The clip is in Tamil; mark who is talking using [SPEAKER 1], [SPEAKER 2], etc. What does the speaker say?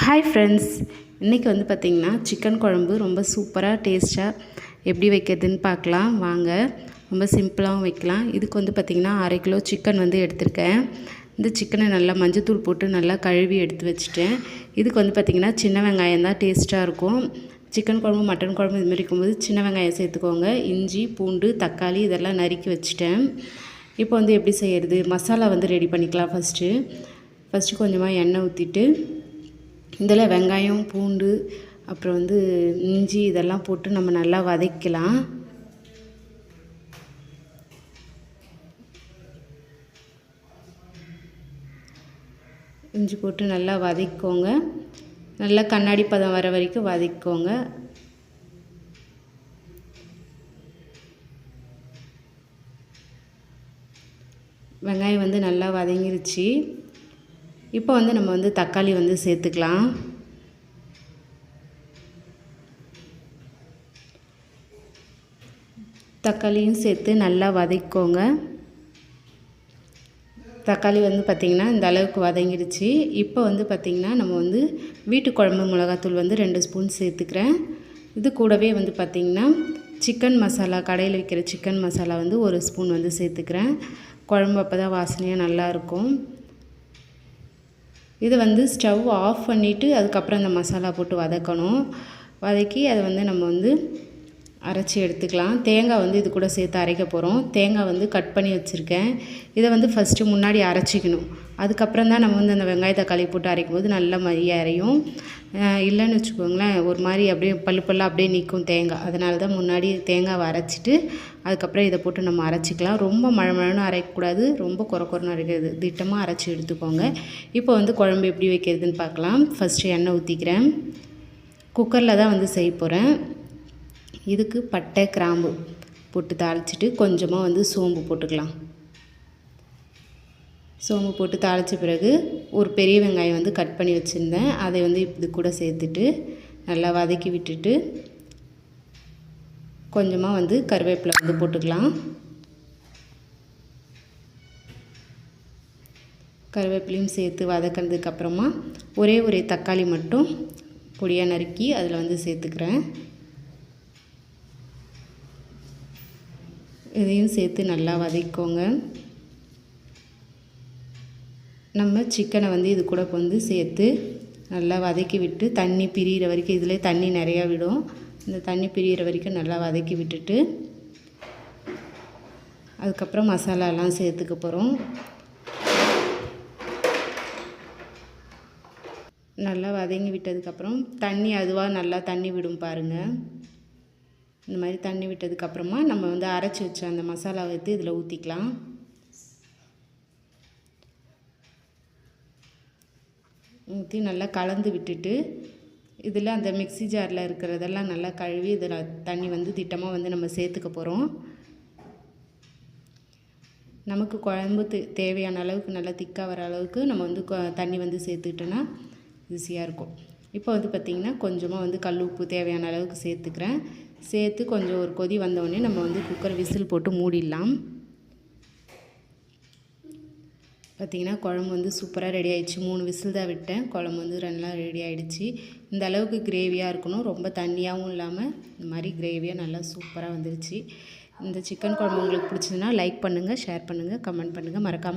[SPEAKER 1] ஹாய் ஃப்ரெண்ட்ஸ், இன்றைக்கி வந்து பார்த்திங்கன்னா சிக்கன் குழம்பு ரொம்ப சூப்பராக டேஸ்ட்டாக எப்படி வைக்கிறதுன்னு பார்க்கலாம் வாங்க. ரொம்ப சிம்பிளாகவும் வைக்கலாம். இதுக்கு வந்து பார்த்திங்கன்னா 1/2 கிலோ சிக்கன் வந்து எடுத்திருக்கேன். இந்த சிக்கனை நல்லா மஞ்சத்தூள் போட்டு நல்லா கழுவி எடுத்து வச்சுட்டேன். இதுக்கு வந்து பார்த்திங்கன்னா சின்ன வெங்காயம் தான் டேஸ்ட்டாக இருக்கும். சிக்கன் குழம்பு மட்டன் குழம்பு இதுமாரி இருக்கும்போது சின்ன வெங்காயம் சேர்த்துக்கோங்க. இஞ்சி பூண்டு தக்காளி இதெல்லாம் நறுக்கி வச்சுட்டேன். இப்போ வந்து எப்படி செய்கிறது, மசாலா வந்து ரெடி பண்ணிக்கலாம். ஃபஸ்ட்டு கொஞ்சமாக எண்ணெய் ஊற்றிட்டு இதில் வெங்காயம் பூண்டு அப்புறம் வந்து இஞ்சி இதெல்லாம் போட்டு நம்ம நல்லா வதக்கலாம். இஞ்சி போட்டு நல்லா வதக்கிக்கோங்க. நல்லா கண்ணாடி பதம் வர வரைக்கும் வதக்கிக்கோங்க. வெங்காயம் வந்து நல்லா வதங்கிருச்சு. இப்போ வந்து நம்ம வந்து தக்காளி வந்து சேர்த்துக்கலாம். தக்காளியும் சேர்த்து நல்லா வதக்கிக்கோங்க. தக்காளி வந்து பார்த்திங்கன்னா இந்த அளவுக்கு வதங்கிடுச்சு. இப்போ வந்து பார்த்திங்கன்னா நம்ம வந்து வீட்டு குழம்பு மிளகாத்தூள் வந்து 2 ஸ்பூன் சேர்த்துக்கிறேன். இது கூடவே வந்து பார்த்திங்கன்னா சிக்கன் மசாலா, கடையில் விற்கிற சிக்கன் மசாலா வந்து 1 ஸ்பூன் வந்து சேர்த்துக்கிறேன். குழம்பு அப்போ தான் வாசனையாக நல்லாயிருக்கும். இது வந்து ஸ்டவ் ஆஃப் பண்ணிவிட்டு அதுக்கப்புறம் இந்த மசாலா போட்டு வதக்கணும். வதக்கி அதை வந்து நம்ம வந்து அரைச்சி எடுத்துக்கலாம். தேங்காய் வந்து இது கூட சேர்த்து அரைக்க போகிறோம். தேங்காய் வந்து கட் பண்ணி வச்சுருக்கேன். இதை வந்து ஃபஸ்ட்டு முன்னாடி அரைச்சிக்கணும். அதுக்கப்புறம் தான் நம்ம வந்து அந்த வெங்காய தக்காளி போட்டு அரைக்கும்போது நல்ல மைய அரையும். இல்லைன்னு வச்சுக்கோங்களேன், ஒரு மாதிரி அப்படியே பல்லாக அப்படியே நிற்கும் தேங்காய். அதனால தான் முன்னாடி தேங்காவை அரைச்சிட்டு அதுக்கப்புறம் இதை போட்டு நம்ம அரைச்சிக்கலாம். ரொம்ப மழன்னு அரைக்கக்கூடாது, ரொம்ப குறன்னு அரைக்கிறது, திட்டமாக அரைச்சி எடுத்துக்கோங்க. இப்போ வந்து குழம்பு எப்படி வைக்கிறதுன்னு பார்க்கலாம். ஃபஸ்ட்டு எண்ணெய் ஊற்றிக்கிறேன். குக்கரில் தான் வந்து செய்ய போகிறேன். இதுக்கு பட்டை கிராம்பு போட்டு தாளிச்சிட்டு கொஞ்சமாக வந்து சோம்பு போட்டுக்கலாம். சோம்பு போட்டு தாளித்த பிறகு ஒரு பெரிய வெங்காயம் வந்து கட் பண்ணி வச்சுருந்தேன். அதை வந்து இது கூட சேர்த்துட்டு நல்லா வதக்கி விட்டுட்டு கொஞ்சமாக வந்து கருவேப்பிலை வந்து போட்டுக்கலாம். கருவேப்பிலையும் சேர்த்து வதக்கிறதுக்கப்புறமா ஒரே தக்காளி மட்டும் பொடியாக நறுக்கி அதில் வந்து சேர்த்துக்கிறேன். இதையும் சேர்த்து நல்லா வதக்கிக்கோங்க. நம்ம சிக்கனை வந்து இது கூட வந்து சேர்த்து நல்லா வதக்கி விட்டு தண்ணி பிரிகிற வரைக்கும், இதில் தண்ணி நிறையா விடும், இந்த தண்ணி பிரிகிற வரைக்கும் நல்லா வதக்கி விட்டுட்டு அதுக்கப்புறம் மசாலாலாம் சேர்த்துக்க போகிறோம். நல்லா வதங்கி விட்டதுக்கப்புறம் தண்ணி அதுவாக நல்லா தண்ணி விடும் பாருங்கள். இந்த மாதிரி தண்ணி விட்டதுக்கப்புறமா நம்ம வந்து அரைச்சி வச்ச அந்த மசாலாவை எடுத்து இதில் ஊற்றிக்கலாம். ஊற்றி நல்லா கலந்து விட்டுட்டு இதில் அந்த மிக்ஸி ஜாரில் இருக்கிறதெல்லாம் நல்லா கழுவி இதில் தண்ணி வந்து திட்டமாக வந்து நம்ம சேர்த்துக்க போகிறோம். நமக்கு குழம்பு தேவையான அளவுக்கு நல்லா திக்காக வர அளவுக்கு நம்ம வந்து தண்ணி வந்து சேர்த்துக்கிட்டோன்னா ஈஸியாக இருக்கும். இப்போ வந்து பார்த்திங்கன்னா கொஞ்சமாக வந்து கல் உப்பு தேவையான அளவுக்கு சேர்த்துக்கிறேன். சேர்த்து கொஞ்சம் ஒரு கொதி வந்தோடனே நம்ம வந்து குக்கர் விசில் போட்டு மூடிடலாம். பார்த்திங்கன்னா குழம்பு வந்து சூப்பராக ரெடி ஆகிடுச்சு. 3 விசில் தான் விட்டேன். குழம்பு வந்து நல்லா ரெடி ஆகிடுச்சு. இந்த அளவுக்கு கிரேவியாக இருக்கணும், ரொம்ப தண்ணியாகவும் இல்லாமல் இந்த மாதிரி கிரேவியாக நல்லா சூப்பராக வந்துருச்சு. இந்த சிக்கன் குழம்பு உங்களுக்கு பிடிச்சதுன்னா லைக் பண்ணுங்கள், ஷேர் பண்ணுங்கள், கமெண்ட் பண்ணுங்கள். மறக்காமல்